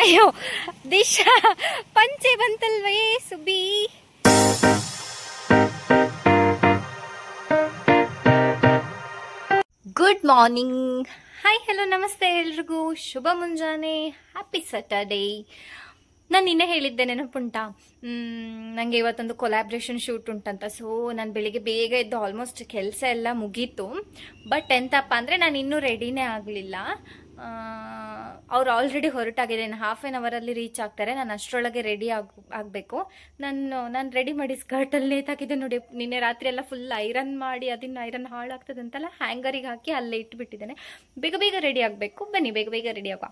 ಅಯ್ಯೋ ದಿಶಾ ಪಂಚೆ ಬಂತಲ್ವೇ ಸುಬಿ. Good morning, hi hello ನಮಸ್ತೆ ಎಲ್ರಿಗೂ, ಶುಭ ಮುಂಜಾನೆ, ಹ್ಯಾಪಿ ಸ್ಯಾಟರ್ಡೇ. ನಾನು ನಿನ್ನೆ ಹೇಳಿದ್ದೆ ನೆನಪುಂಟಾ, ನನಗೆ ಇವತ್ತೊಂದು ಕೊಲಾಬ್ರೇಷನ್ ಶೂಟ್ ಉಂಟಂತ. ಸೊ ನಾನು ಬೆಳಿಗ್ಗೆ ಬೇಗ ಎದ್ದು ಆಲ್ಮೋಸ್ಟ್ ಕೆಲಸ ಎಲ್ಲ ಮುಗೀತು. ಬಟ್ ಎಂತಪ್ಪ ಅಂದರೆ ನಾನು ಇನ್ನೂ ರೆಡಿನೇ ಆಗಲಿಲ್ಲ. ಅವ್ರು ಆಲ್ರೆಡಿ ಹೊರಟಾಗಿದೆ, ಇನ್ನು ಹಾಫ್ ಆನ್ ಅವರಲ್ಲಿ ರೀಚ್ ಆಗ್ತಾರೆ. ನಾನು ಅಷ್ಟರೊಳಗೆ ರೆಡಿ ಆಗಬೇಕು. ನಾನು ರೆಡಿ ಮಾಡಿ ಸ್ಕರ್ಟಲ್ಲಿ ನೇತಾಕಿದ್ದೆ ನೋಡಿ. ನಿನ್ನೆ ರಾತ್ರಿ ಎಲ್ಲ ಫುಲ್ ಐರನ್ ಮಾಡಿ, ಅದನ್ನು ಐರನ್ ಹಾಳಾಗ್ತದೆ ಅಂತೆಲ್ಲ ಹ್ಯಾಂಗರಿಗೆ ಹಾಕಿ ಅಲ್ಲೇ ಇಟ್ಬಿಟ್ಟಿದ್ದೇನೆ. ಬೇಗ ಬೇಗ ರೆಡಿ ಆಗಬೇಕು. ಬನ್ನಿ ಬೇಗ ಬೇಗ ರೆಡಿ ಆಗುವ.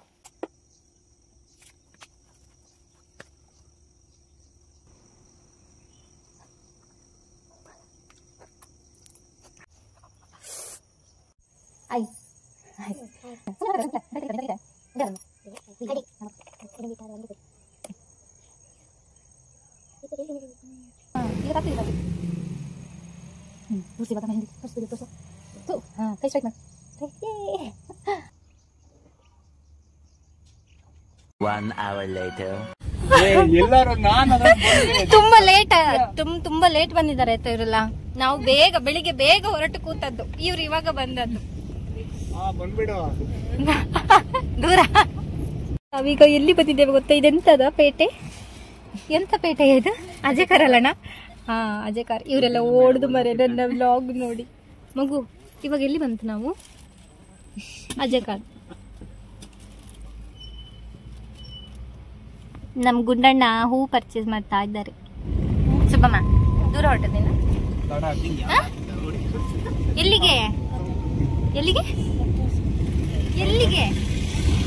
ತುಂಬಾ ಲೇಟ್ ಬಂದಿದ್ದಾರೆ ಆಯ್ತಾ ಇವರೆಲ್ಲ. ನಾವು ಬೆಳಿಗ್ಗೆ ಬೇಗ ಹೊರಟು ಕೂತದ್ದು, ಇವ್ರು ಇವಾಗ ಬಂದದ್ದು. ದೂರ ನಾವೀಗ ಎಲ್ಲಿ ಬಂದಿದ್ದೇವೆ ಗೊತ್ತಾ? ಇದೆಂತದ ಪೇಟೆ? ಎಂತ ಪೇಟೆ ಇದು? ಅಜೇಕಾರ್ ಅಲ್ಲಣ್ಣ? ಹಾ ಅಜೇಕಾರ್. ಇವರೆಲ್ಲ ಓಡ್ದು ಮರೆ ನನ್ನ ವ್ಲಾಗ್ ನೋಡಿ. ಮಗು ಇವಾಗ ಎಲ್ಲಿ ಬಂತು ನಾವು? ಅಜೇಕಾರ್. ನಮ್ ಗುಂಡಣ್ಣ ಹೂ ಪರ್ಚೇಸ್ ಮಾಡ್ತಾ ಇದ್ದಾರೆ. ಸುಬ್ಬಮ್ಮ ದೂರ ಹೊರಟದೇನ? ಎಲ್ಲಿಗೆ ಎಲ್ಲಿಗೆ ಎಲ್ಲಿಗೆ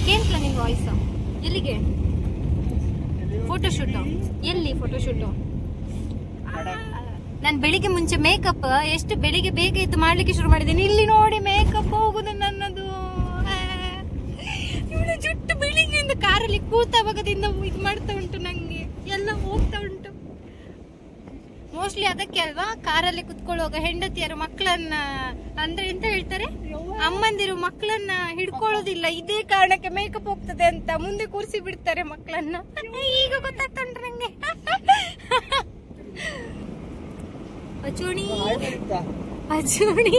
ಕೇಂದ್ರ ನಿನ್ ವಾಯ್ಸ್? ಎಲ್ಲಿಗೆ? ಫೋಟೋಶೂಟು? ಎಲ್ಲಿ ಫೋಟೋಶೂಟು? ನಾನು ಬೆಳಿಗ್ಗೆ ಮುಂಚೆ ಮೇಕಪ್ ಎಷ್ಟು ಬೆಳಿಗ್ಗೆ ಬೇಗ ಎದ್ದು ಮಾಡ್ಲಿಕ್ಕೆ ಶುರು ಮಾಡಿದ್ದೇನೆ. ಇಲ್ಲಿ ನೋಡಿ ಮೇಕಪ್ ಹೋಗುದು ನನ್ನದು. ಇವಳು ಜುಟ್ಟು ಬೆಳಿಗ್ಗೆಯಿಂದ ಕಾರಲ್ಲಿ ಕೂತವಾಗದಿಂದ ಇದು ಮಾಡ್ತಾ ಉಂಟು, ನಂಗೆ ಎಲ್ಲ ಹೋಗ್ತಾ ಉಂಟು. ಮೋಸ್ಟ್ಲಿ ಅದಕ್ಕೆ ಅಲ್ವಾ ಕಾರಲ್ಲಿ ಕುತ್ಕೊಳ್ಳುವಾಗ ಹೆಂಡತಿಯರು ಮಕ್ಕಳನ್ನ, ಅಂದ್ರೆ ಎಂತ ಹೇಳ್ತಾರೆ, ಅಮ್ಮಂದಿರು ಮಕ್ಕಳನ್ನ ಹಿಡ್ಕೊಳ್ಳೋದಿಲ್ಲ. ಇದೇ ಕಾರಣಕ್ಕೆ ಮೇಕಪ್ ಹೋಗ್ತದೆ ಅಂತ ಮುಂದೆ ಕೂರಿಸಿ ಬಿಡ್ತಾರೆ ಮಕ್ಕಳನ್ನ. ಈಗ ಗೊತ್ತಾಗ್ತಾ ಉಂಟು ನಂಗೆ. ಅಚೋಣಿ ಅಚೋಣಿ.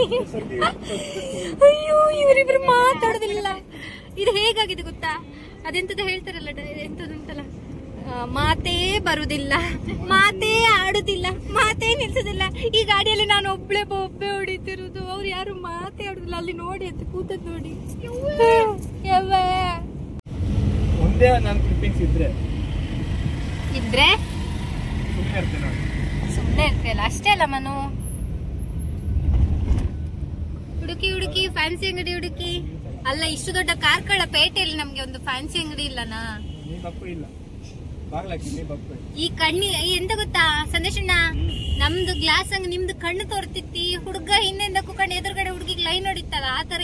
ಅಯ್ಯೋ ಇವರಿಬ್ರು ಮಾತಾಡುದಿಲ್ಲ. ಇದು ಹೇಗಾಗಿದೆ ಗೊತ್ತಾ? ಅದೆಂತದ ಹೇಳ್ತಾರಲ್ಲ, ಎಂತದುಂಟಲ್ಲ, ಮಾತೇ ಬರುದಿಲ್ಲ, ಮಾತೇ ಆಡುದಿಲ್ಲ, ಮಾತೇ ನಿಲ್ಸುದಿಲ್ಲ. ಈ ಗಾಡಿಯಲ್ಲಿ ನಾನು ಒಬ್ಬಳೆ ಹೊಡಿತಿರುದು, ಅವ್ರು ಯಾರು ಮಾತೇ ಆಡುದಿಲ್ಲ. ಅಲ್ಲಿ ನೋಡಿ ಅಂತ ಕೂತದ್ ನೋಡಿ. ಇದ್ರೆ ಸುಮ್ಮನೆ ಇರ್ತಲ್ಲ, ಅಷ್ಟೇ ಅಲ್ಲ ಮನು. ಹುಡುಕಿ ಹುಡುಕಿ ಫ್ಯಾನ್ಸಿ ಅಂಗಡಿ ಹುಡುಕಿ. ಅಲ್ಲ, ಇಷ್ಟು ದೊಡ್ಡ ಕಾರ್ಕಳ ಪೇಟೆಯಲ್ಲಿ ನಮ್ಗೆ ಒಂದು ಫ್ಯಾನ್ಸಿ ಅಂಗಡಿ ಇಲ್ಲನಾ? ಈ ಕಣ್ಣಿ ಎಂತ ಗೊತ್ತಾ ಸಂದೇಶಣ್ಣ, ನಮ್ದು ಗ್ಲಾಸ್ ಹಂಗ ನಿಮ್ದು ಕಣ್ಣು ತೋರ್ತಿತ್ತಿ. ಹುಡುಗ ಹಿಂದೆಂದ ಕೂಕೊಂಡು ಎದುರುಗಡೆ ಹುಡುಗಿಗೆ ಲೈನ್ ಹೊಡಿತಲ್ಲ, ಆ ತರ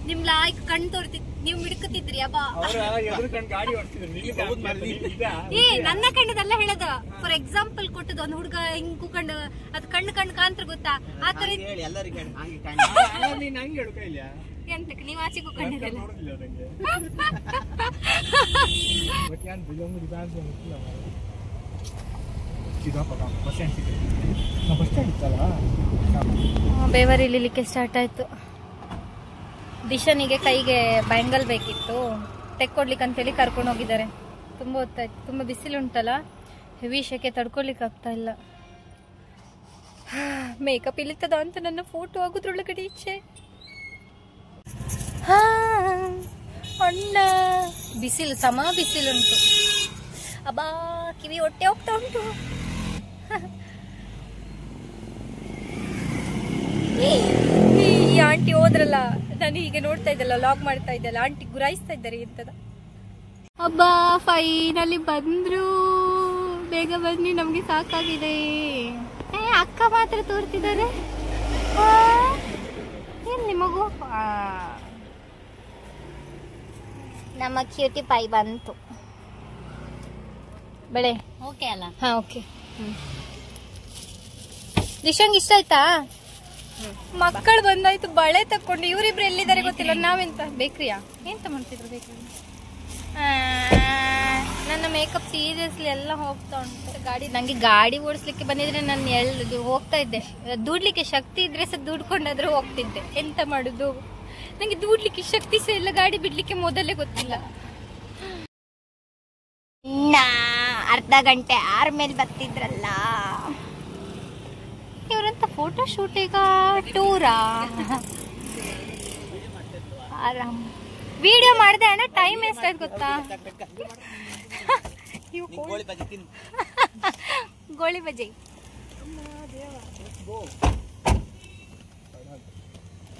ನಿಮ್ ಲಾಯ್ಕ್ ಕಣ್ಣು ತೋರ್ತಿತ್ತು. ನೀವು ಹಿಡ್ಕತಿದ್ರಿ ಅಬ್ಬಾ. ಏ ನನ್ನ ಕಣ್ಣದಲ್ಲ ಹೇಳದ, ಫಾರ್ ಎಕ್ಸಾಂಪಲ್ ಕೊಟ್ಟದ. ಒಂದು ಹುಡುಗ ಹಿಂಗ್ ಕೂಕೊಂಡು ಅದ್ ಕಣ್ಣು ಕಾಣ್ತಾರ ಗೊತ್ತಾ, ಆ ತರ. ಎಂತಕ್ಕೆ ನೀವು ಆಚೆ ಕೂಕೊಂಡಿರಲ್ಲ? ಬೇವರ್ ಇಳಿಲಿಕ್ಕೆ ಸ್ಟಾರ್ಟ್ ಆಯ್ತು. ದಿಶನಿಗೆ ಕೈಗೆ ಬ್ಯಾಂಗಲ್ ಬೇಕಿತ್ತು, ತೆಕ್ಕೊಡ್ಲಿಕ್ಕೆ ಅಂತೇಳಿ ಕರ್ಕೊಂಡು ಹೋಗಿದ್ದಾರೆ. ತುಂಬ ಹೊತ್ತಾಯ್ತು, ತುಂಬ ಬಿಸಿಲುಂಟಲ್ಲ, ಹೆವಿ ಶೆಕೆ ತಡ್ಕೊಳ್ಲಿಕ್ಕೆ ಆಗ್ತಾ ಇಲ್ಲ. ಮೇಕಪ್ ಇಳಿತದ ಅಂತ ನನ್ನ ಫೋಟೋ ಆಗೋದ್ರೊಳಗಡೆ ಇಚ್ಛೆ. ಅಣ್ಣ ಬಿಸಿಲು ಸಮ ಬಿಸಿಲುಂಟು. ಅಬ್ಬಾ ಕಿವಿ ಹೊಟ್ಟೆ ಹೋಗ್ತಾ ಉಂಟು. ಈ ಆಂಟಿ ಹೋದ್ರಲ್ಲ, ನಾನು ಹೀಗೆ ನೋಡ್ತಾ ಇದ್ದಲ್ಲ, ಲಾಗ್ ಮಾಡ್ತಾ ಇದ್ದಲ್ಲ, ಆಂಟಿ ಗುರಾಯಿಸ್ತಾ ಇದ್ದಾರೆ ಎಂತದ. ಅಬ್ಬಾ ಫೈನಲಿ ಬಂದ್ರು. ಬೇಗ ಬನ್ನಿ, ನಮ್ಗೆ ಸಾಕಾಗಿದೆ. ಅಕ್ಕ ಮಾತ್ರ ತೋರ್ತಿದ್ದಾರೆ. ಏನ್ ನಿಮಗೂ? ನಮ್ಮ ಕ್ಯೂಟಿ ಪೈ ಬಂತು. ಬೆಳೆ ಓಕೆ ಅಲ್ಲ? ಹಾ ಓಕೆ. ದಿಶಂಗ್ ಇಷ್ಟ ಆಯ್ತಾ? ಮಕ್ಕಳು ಬಂದಾಯ್ತು, ಬಳೆ ತಕೊಂಡು. ಇವರಿಬ್ರು ಎಲ್ಲಿದ್ದಾರೆ ಗೊತ್ತಿಲ್ಲ. ನಾವೆಂತ ಬೇಕ್ರಿಯಾ ಎಂತ ಮಾಡ್ತಿದ್ರು ಬೇಕ್ರಿ? ಮೇಕಪ್ ಸೀರಿಯಸ್ಲಿ ಎಲ್ಲ ಹೋಗ್ತಾ ಉಂಟು. ಗಾಡಿ ನಂಗೆ ಗಾಡಿ ಓಡಿಸ್ಲಿಕ್ಕೆ ಬಂದಿದ್ರೆ ನಾನು ಹೋಗ್ತಾ ಇದ್ದೆ. ದುಡ್ಲಿಕ್ಕೆ ಶಕ್ತಿ ಇದ್ರೆ ಸಹ ದುಡ್ಕೊಂಡಾದ್ರೂ ಹೋಗ್ತಿದ್ದೆ. ಎಂತ ಮಾಡುದು, ನಂಗೆ ದುಡ್ಲಿಕ್ಕೆ ಶಕ್ತಿ ಸಹ ಇಲ್ಲ, ಗಾಡಿ ಬಿಡ್ಲಿಕ್ಕೆ ಮೊದಲೇ ಗೊತ್ತಿಲ್ಲ. ಅರ್ಧ ಗಂಟೆ ಆರ್ಮೇಲೆ ಬರ್ತಿದ್ರಲ್ಲ ಇವರಂತ ಫೋಟೋ ಶೂಟ್, ಈಗ ಟೂರಾ ಆರಾಮ್ ವಿಡಿಯೋ ಮಾಡಿದೆ ಅಣ್ಣ. ಟೈಮ್ ಎಷ್ಟಾಯ್ತು ಗೊತ್ತಾ? ಗೋಳಿ ಬಜ್ಜಿ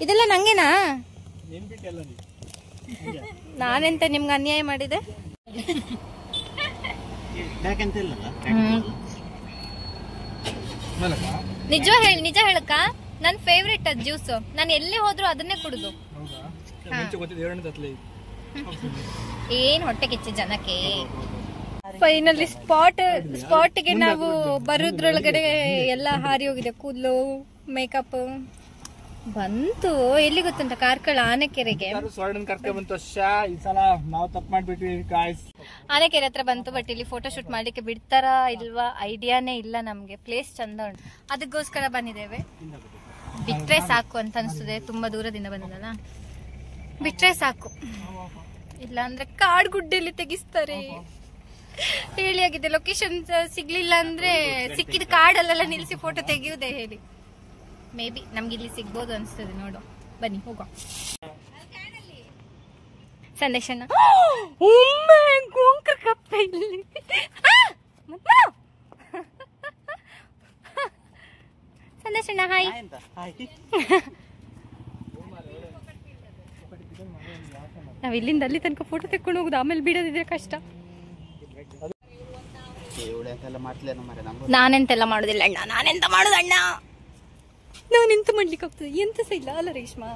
ಇದೆಲ್ಲ ನಂಗೆನಾ? ನಾನೆಂತ ನಿಮ್ಗೆ ಅನ್ಯಾಯ ಮಾಡಿದೆ? ನಿಜ ಹೇಳಕ್ಕ, ನನ್ ಫೇವ್ರೆಟ್ ಅದ್ ಜ್ಯೂಸ್. ನಾನು ಎಲ್ಲೇ ಹೋದ್ರು ಅದನ್ನೇ ಕುಡುದು. ಏನ್ ಹೊಟ್ಟೆ ಕಿಚ್ಚು ಜನಕ್ಕೆ. ಫೈನಲಿ ಸ್ಪಾಟ್ಗೆ ನಾವು ಬರೋದ್ರೊಳಗಡೆ ಎಲ್ಲ ಹಾರಿ ಹೋಗಿದೆ. ಕೂದಲು, ಮೇಕಪ್ ಬಂತು. ಎಲ್ಲಿ ಗೊತ್ತುಂಟ? ಕಾರ್ಕಳ ಆನೆಕೆರೆಗೆ. ಆನೆಕೆರೆ ಹತ್ರ ಬಂತು. ಬಟ್ ಇಲ್ಲಿ ಫೋಟೋ ಶೂಟ್ ಮಾಡ್ಲಿಕ್ಕೆ ಬಿಡ್ತಾರಾ ಇಲ್ವಾ ಐಡಿಯಾನೇ ಇಲ್ಲ ನಮ್ಗೆ. ಪ್ಲೇಸ್ ಚಂದ ಉಂಟು, ಅದಕ್ಕೋಸ್ಕರ ಬಂದಿದ್ದೇವೆ. ಬಿಟ್ರೆ ಸಾಕು ಅಂತ ಅನಿಸ್ತದೆ, ತುಂಬಾ ದೂರದಿಂದ ಬಂದಿದ್ದಲ್ಲ. ಬಿಟ್ರೆ ಸಾಕು, ಇಲ್ಲ ಅಂದ್ರೆ ಕಾಡ್ಗುಡ್ಡೆಯಲ್ಲಿ ತೆಗಿಸ್ತಾರೆ. ಹೇಳಿ ಆಗಿದೆ. ಲೊಕೇಶನ್ ಸಿಗ್ಲಿಲ್ಲ ಅಂದ್ರೆ ಸಿಕ್ಕಿದ ಕಾಡಲ್ಲೆಲ್ಲ ನಿಲ್ಸಿ ಫೋಟೋ ತೆಗೆಯುವುದೇ ಹೇಳಿ. ಮೇ ಬಿ ನಮ್ಗೆ ಇಲ್ಲಿ ಸಿಗ್ಬೋದು ಅನ್ಸ್ತದೆ. ನೋಡು, ಬನ್ನಿ ಹೋಗುವ. ಸಂದೇಶನ ಕಪ್ಪ ಇಲ್ಲಿ ಸಂದೇಶನ ಹಾಯ್. ನಾವ್ ಇಲ್ಲಿಂದ ಅಲ್ಲಿ ತನಕ ಫೋಟೋ ತೆಕ್ಕೊಂಡು ಹೋಗುದು, ಆಮೇಲೆ ಬಿಡೋದಿದ್ರೆ ಕಷ್ಟ. ನಾನೆಂತೆಲ್ಲ ಮಾಡುದಿಲ್ಲ ಅಣ್ಣ, ನಾನೆಂತ ಮಾಡುದು ಅಣ್ಣ, ನಾನೆಂತ ಮಾಡ್ಲಿಕ್ಕೆ ಆಗ್ತದೆ? ಎಂತ ಸಹ ಇಲ್ಲ. ಅಲ್ಲ ರೇಷ್ಮಾ,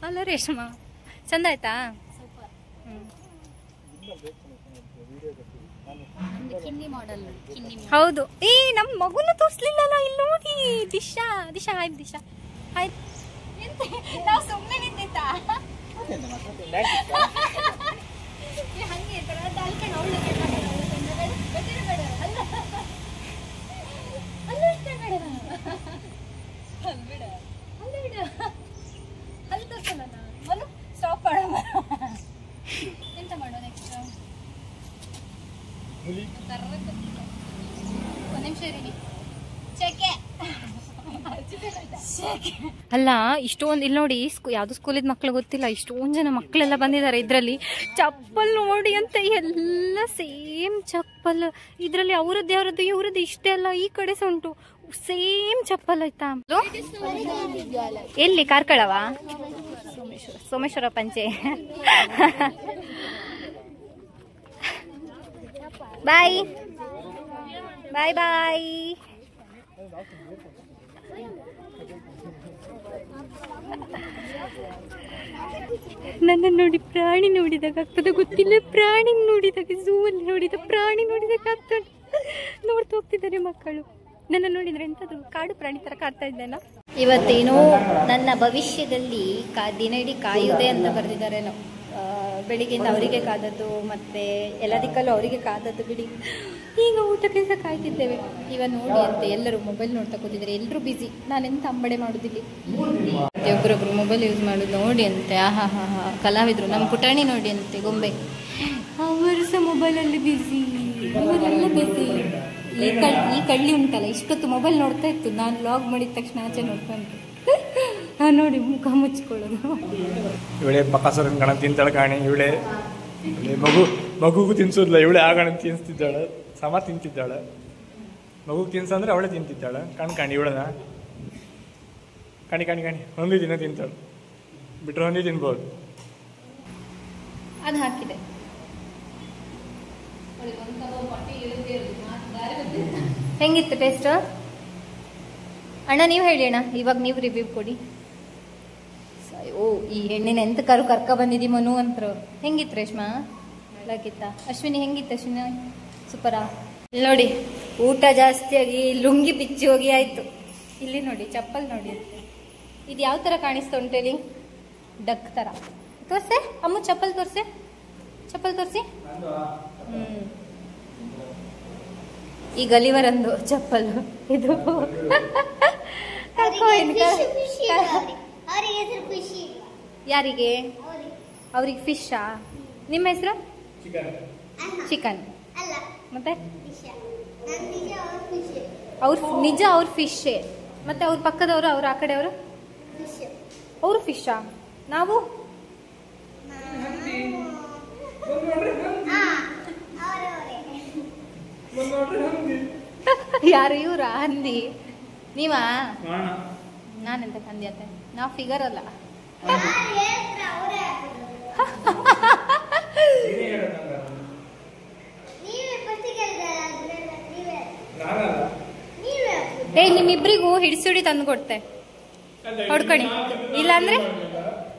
ಅಲ್ಲ ರೇಷ್ಮಾ, ಚಂದ ಆಯ್ತಾ? ಹೌದು. ಈ ನಮ್ ಮಗುನ ತೋರ್ಸ್ಲಿಲ್ಲಲ್ಲ, ಇಲ್ಲಿ ನೋಡಿ. ದಿಶಾ ಹಾಯ್. ದಿಶಾ ಹಾಯ್. ನಾವು ಸುಮ್ಮನೆ ನಿಂತಿದ್ದ ಎಂತ ಮಾಡೋ ನೆಕ್ಸ್ಟ್? ಒಂದ್ ನಿಮಿಷ ಇರಿ. ಅಲ್ಲ, ಇಷ್ಟೊಂದು ಇಲ್ಲಿ ನೋಡಿ, ಯಾವ್ದು ಸ್ಕೂಲಿದ ಮಕ್ಳು ಗೊತ್ತಿಲ್ಲ, ಇಷ್ಟೊಂದು ಜನ ಮಕ್ಕಳೆಲ್ಲ ಬಂದಿದ್ದಾರೆ. ಇದ್ರಲ್ಲಿ ಚಪ್ಪಲ್ ನೋಡಿ ಅಂತ ಎಲ್ಲ ಸೇಮ್ ಚಪ್ಪಲ್. ಇದ್ರಲ್ಲಿ ಅವರದ್ದು ಇವ್ರದ್ದು ಇಷ್ಟೇ ಅಲ್ಲ, ಈ ಕಡೆ ಸಹ ಉಂಟು ಸೇಮ್ ಚಪ್ಪಲ್. ಆಯ್ತಾ? ಎಲ್ಲಿ? ಕಾರ್ಕಳವಾ? ಸೋಮೇಶ್ವರ ಪಂಚೆ. ಬಾಯ್ ಬಾಯ್ ಬಾಯ್. ನನ್ನ ನೋಡಿ ಪ್ರಾಣಿ ನೋಡಿದಾಗ ಆಗ್ತದೆ ಗೊತ್ತಿಲ್ಲ. ಪ್ರಾಣಿ ನೋಡಿದಾಗ, ಝೂ ಅಲ್ಲಿ ನೋಡಿದ ಪ್ರಾಣಿ ನೋಡಿದಾಗ ಆಗ್ತದೆ. ನೋಡ್ತಾ ಹೋಗ್ತಿದ್ದಾರೆ ಮಕ್ಕಳು. ನನ್ನ ನೋಡಿದ್ರೆ ಎಂತದ್ದು ಕಾಡು ಪ್ರಾಣಿ ತರ ಕಾಡ್ತಾ ಇದ್ದೇನಾ? ಇವತ್ತೇನೋ ನನ್ನ ಭವಿಷ್ಯದಲ್ಲಿ ದಿನ ಇಡೀ ಕಾಯುವುದೇ ಅಂತ ಬರೆದಿದ್ದಾರೆ. ನಾವು ಬೆಳಿಗ್ಗೆಯಿಂದ ಅವರಿಗೆ ಕಾದದ್ದು, ಮತ್ತೆ ಎಲ್ಲದಕ್ಕಲ್ಲೂ ಅವರಿಗೆ ಕಾದದ್ದು ಬಿಡಿ. ಈಗ ಊಟಕ್ಕೆ ಸಹ ಕಾಯ್ತಿದ್ದೇವೆ. ಇವಾಗ ನೋಡಿ ಅಂತ ಎಲ್ಲರೂ ಮೊಬೈಲ್ ನೋಡ್ತಾ ಕೂತಿದ್ದಾರೆ. ಎಲ್ಲರೂ ಬಿಸಿ. ನಾನೆಂತ ಅಂಬಡೆ ಮಾಡೋದಿಲ್ಲಿ. ಒಬ್ಬರೊಬ್ರು ಮೊಬೈಲ್ ಯೂಸ್ ಮಾಡೋದು ನೋಡಿ ಅಂತೆ. ಆಹಾ ಹಾ ಹಾ. ಕಲಾವಿದರು ನಮ್ಮ ಪುಟಾಣಿ ನೋಡಿ ಅಂತೆ, ಗೊಂಬೆ. ಅವರು ಸಹ ಮೊಬೈಲಲ್ಲಿ ಬಿಸಿ, ಇವರೆಲ್ಲ ಬಿಸಿ. ಈ ಕಳ್ಳಿ ಉಂಟಲ್ಲ, ಇಷ್ಟೊತ್ತು ಮೊಬೈಲ್ ನೋಡ್ತಾ ಇತ್ತು. ನಾನು ಲಾಗ್ ಮಾಡಿದ ತಕ್ಷಣ ಆಚೆ ನೋಡ್ತಾ ಉಂಟು. ನೋಡಿ ಮುಖ ಮುಚ್ಕೊಳ್ಳೋದು. ಇವಳೆ ಬಕಾಸುರನ ಗಣ ತಿಂತಾಳೆ ಕಾಣಿ. ಇವಳೆ ಮಗುಗೂ ತಿನ್ಸೋದಿಲ್ಲ, ಇವಳೆ ಆ ಗಣ ತಿನ್ಸ್ತಿದ್ದಾಳೆ. ಸಮ ತಿಂತಿದ್ದಾಳೆ. ಮಗುಗೆ ತಿನ್ಸಂದ್ರೆ ಅವಳೆ ತಿಂತಿದ್ದಾಳೆ. ಕಾಣಿ ಇವಳನ ಕಾಣಿ ಒಂದೇ ದಿನ ತಿಂತಾಳೆ, ಬಿಟ್ರೆ ಒಂದೇ ತಿನ್ಬೋದು. ಅದು ಹಾಕಿದೆ. ಹೆಂಗಿತ್ತು ಟೇಸ್ಟ್ ಅಣ್ಣ? ನೀವು ಹೇಳಿ ಅಣ್ಣ, ಇವಾಗ ನೀವು ರಿವ್ಯೂ ಕೊಡಿ. ಓ, ಈ ಹೆಣ್ಣಿನ ಎಂತ ಕರ್ಕ ಬಂದಿದ್ದೀ ಮನು ಅಂತರು. ಹೆಂಗಿತ್ತು ರೇಷ್ಮಾ? ಲಾಕಿತ್ತ. ಅಶ್ವಿನಿ ಹೆಂಗಿತ್ತು? ಅಶ್ವಿನಿ ಸೂಪರಾ? ನೋಡಿ, ಊಟ ಜಾಸ್ತಿ ಆಗಿ ಲುಂಗಿ ಬಿಚ್ಚಿ ಹೋಗಿ ಆಯ್ತು. ಇಲ್ಲಿ ನೋಡಿ ಚಪ್ಪಲ್ ನೋಡಿ. ಇದು ಯಾವ ತರ ಕಾಣಿಸ್ತಾ ಉಂಟೇಳಿ? ಡಕ್ ತರ. ತೋರ್ಸೆ ಅಮ್ಮ, ಚಪ್ಪಲ್ ತೋರ್ಸಿ. ಈ ಗಲಿವರಂದು ಚಪ್ಪಲು ಇದು ಯಾರಿಗೆ? ಅವ್ರಿಗೆ ಫಿಶಾ? ನಿಮ್ಮ ಹೆಸರು? ಚಿಕನ್. ಮತ್ತೆ ಅವ್ರ ನಿಜ ಅವ್ರ ಫಿಶ್. ಮತ್ತೆ ಅವ್ರ ಪಕ್ಕದವರು, ಅವ್ರ ಆ ಕಡೆ ಅವರು ಫಿಶಾ? ನಾವು ಯಾರು? ಇವ್ರ ಹಂದಿ? ನೀವಾ? ನಾನೆಂತ ಹಂದಿ ಅಂತ? ನಾವು ಫಿಗರ್ ಅಲ್ಲ. ನಿಮ್ಮಿಬ್ರಿಗೂ ಹಿಡಿಸುಡಿ ತಂದು ಕೊಡ್ತೆ, ಹೊಡ್ಕೊಳ್ಳಿ. ಇಲ್ಲಾಂದ್ರೆ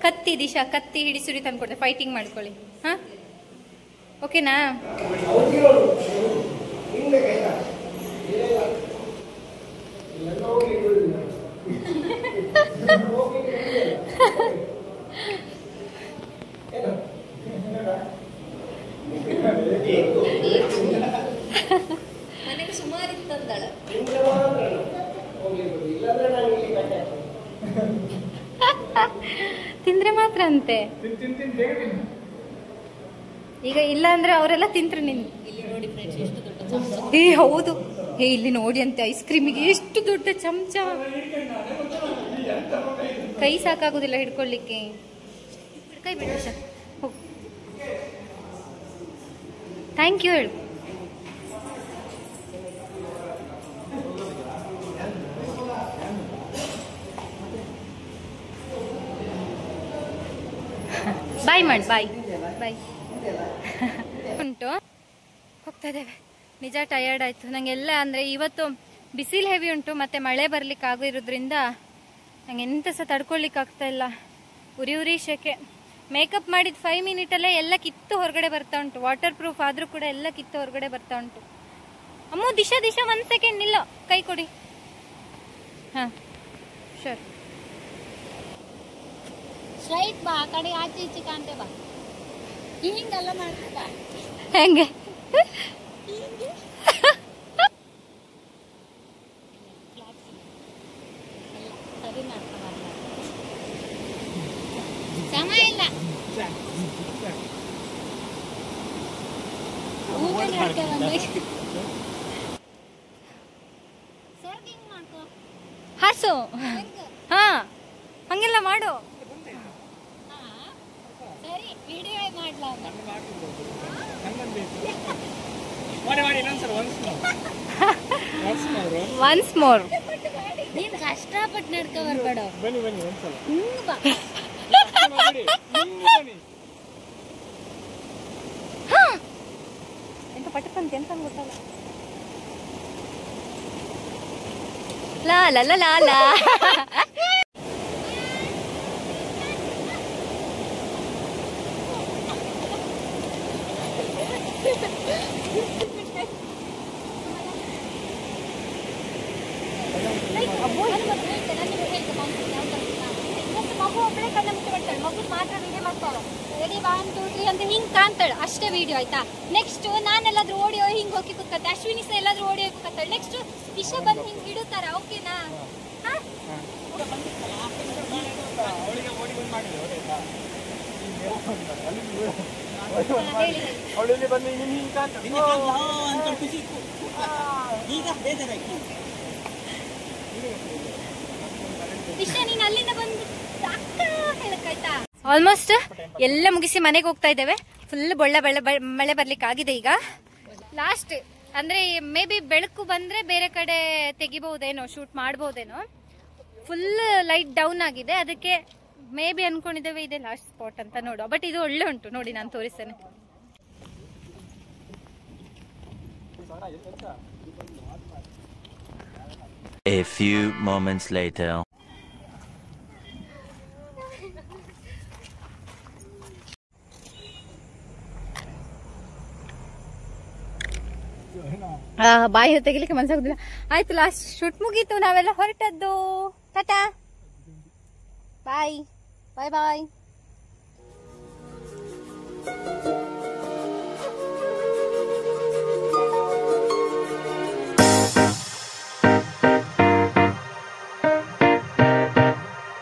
ಕತ್ತಿ, ದಿಶಾ ಕತ್ತಿ ಹಿಡಿಸುಡಿ ತಂದು ಕೊಡ್ತೆ, ಫೈಟಿಂಗ್ ಮಾಡ್ಕೊಳ್ಳಿ. ಹಾ, ಓಕೆನಾ? ಮನೆಗೆ ಸುಮಾರು ಇತ್ತಂದಳ. ತಿಂದ್ರೆ ಮಾತ್ರ ಅಂತೆ. ಈಗ ಇಲ್ಲ ಅಂದ್ರೆ ಅವರೆಲ್ಲ ತಿಂತ್ರು. ನಿನ್ ಹೌದು. ಇಲ್ಲಿ ನೋಡಿ ಅಂತೆ, ಐಸ್ ಕ್ರೀಮಿಗೆ ಎಷ್ಟು ದೊಡ್ಡ ಚಮಚ. ಕೈ ಸಾಕಾಗುದಿಲ್ಲ ಹಿಡ್ಕೊಳ್ಳಿಕ್ಕೆ. ಕೈ ಬಿಡು. ಥ್ಯಾಂಕ್ ಯು ಹೇಳು. ಬಾಯ್ ಮಾಡಿ, ಬಾಯ್ ಬಾಯ್. ಉಂಟು, ಹೋಗ್ತಾ ಇದ್ದೇವೆ. ನಿಜ ಟಯರ್ಡ್ ಆಯ್ತು ನಂಗೆಲ್ಲ. ಅಂದ್ರೆ ಇವತ್ತು ಬಿಸಿಲು ಹೆವಿ ಉಂಟು, ಮತ್ತೆ ಮಳೆ ಬರ್ಲಿಕ್ಕೆ ಆಗಿರೋದ್ರಿಂದ ನಂಗೆ ಎಂತ ಸಹ ತಡ್ಕೊಳ್ಲಿಕ್ಕೆ ಆಗ್ತಾ ಇಲ್ಲ. ಉರಿ ಉರಿ ಶೆಕೆ. ಮೇಕಪ್ ಮಾಡಿದ 5 ಮಿನಿಟಲ್ಲೇ ಎಲ್ಲ ಕಿತ್ತು ಹೊರಗಡೆ ಬರ್ತಾ ಉಂಟು. ವಾಟರ್ ಪ್ರೂಫ್ ಆದ್ರೂ ಕೂಡ ಎಲ್ಲ ಕಿತ್ತು ಹೊರಗಡೆ ಬರ್ತಾ ಉಂಟು. ಅಮ್ಮ ದಿಶಾ 1 ಸೆಕೆಂಡ್ ನಿಲ್ಲ, ಕೈ ಕೊಡಿ. ಹಾ ಶೋರ್. ಸ್ಟ್ರೈಟ್ ಬಾ, ಆ ಕಡೆ ಆಚೆ ಈಚೆ ಕಾಣ್ತೆ ಬಾ. ಹಿಂಗೆಲ್ಲ ಮಾಡ್ತೆ ಬಾ. ಹೆಂಗೆ? ಸರಿ ಮಾಡ್ತಾ ಬರಲ್ಲ, ಸಮಯ ಇಲ್ಲ. ಊಟ ಮಾಡ್ತೇವೆ ಸರ್ಗಿಂಗ್ ಮಾಡ್ಕೋ. ಹಾಸು. ಹಾ ಹಂಗೆಲ್ಲ ಮಾಡು. ಸರಿ, ವಿಡಿಯೋ ಮಾಡ್ಲಾ? Once more. ನೀನ್ ಕಷ್ಟಪಟ್ಟು ನಡ್ಕೊ ಬರ್ಬೇಡ. ಎಂತ ಪಟಕಂತ ಎಂತ ಗೊತ್ತಲ್ಲ. ಲಾ ಲಾ ಲಾ ಲಾ ಲಾ. ಮಗು ಒಬ್ಬಳೆ ಕಣ್ಣ ಮುಚ್ಚಿ ಬಿಡ್ತಾಳೆ, ಮಗು ಮಾತ್ರ ವಿಡಿಯೋ ಮಾಡ್ತಾಳೆ. ರೆಡಿ 1 2 3 ಅಂತ ಹಿಂಗ್ ಕಾಣ್ತಾಳೆ ಅಷ್ಟೇ ವಿಡಿಯೋ, ಆಯ್ತಾ? ನೆಕ್ಸ್ಟ್ ನಾನೆಲ್ಲಾದ್ರೂ ಓಡಿಯೋ ಹಿಂಗ್ ಹೋಗಿ ಕೂತ್ಕತ್ತೆ, ಅಶ್ವಿನಿ ಸಹ ಎಲ್ಲಾದ್ರೂ ಓಡಿ ಹೋಗಿ ಕೂತ್ಕತ್ತಾಳೆ. ನೆಕ್ಸ್ಟ್ ದಿಶಾ ಬಂದು ಹಿಂಗ್ ಇಡುತ್ತಾರ, ಓಕೆನಾ? ದಿಶಾ ನೀನ್ ಅಲ್ಲಿಂದ ಬಂದು ಹೇಳಕ್ಕಾಯ್ತಾ? ಆಲ್ಮೋಸ್ಟ್ ಎಲ್ಲ ಮುಗಿಸಿ ಮನೆಗೆ ಹೋಗ್ತಾ ಇದ್ದೇವೆ. ಫುಲ್ ಮಳೆ ಬರ್ಲಿಕ್ಕೆ ಆಗಿದೆ. ಈಗ ಲಾಸ್ಟ್ ಅಂದ್ರೆ ಮೇ ಬಿ ಬೆಳಕು ಬಂದ್ರೆ ಬೇರೆ ಕಡೆ ತೆಗಿಬಹುದೇನೋ, ಶೂಟ್ ಮಾಡಬಹುದೇನೋ. ಫುಲ್ ಲೈಟ್ ಡೌನ್ ಆಗಿದೆ, ಅದಕ್ಕೆ ಮೇ ಬಿ ಅನ್ಕೊಂಡಿದ್ದೇವೆ ಇದೆ ಲಾಸ್ಟ್ ಸ್ಪಾಟ್ ಅಂತ. ನೋಡುವ. ಬಟ್ ಇದು ಒಳ್ಳೆ ಉಂಟು ನೋಡಿ, ನಾನು ತೋರಿಸ್ತೇನೆ. A few moments later. ಬಾಯಿ ತೆಗಿಲಿಕ್ಕೆ ಮನ್ಸಾಗುದಿಲ್ಲ. ಆಯ್ತು, ಲಾಸ್ಟ್ ಶೂಟ್ ಮುಗೀತು, ನಾವೆಲ್ಲ ಹೊರಟದ್ದು. ಟಾಟಾ, ಬಾಯ್ ಬಾಯ್ ಬಾಯ್.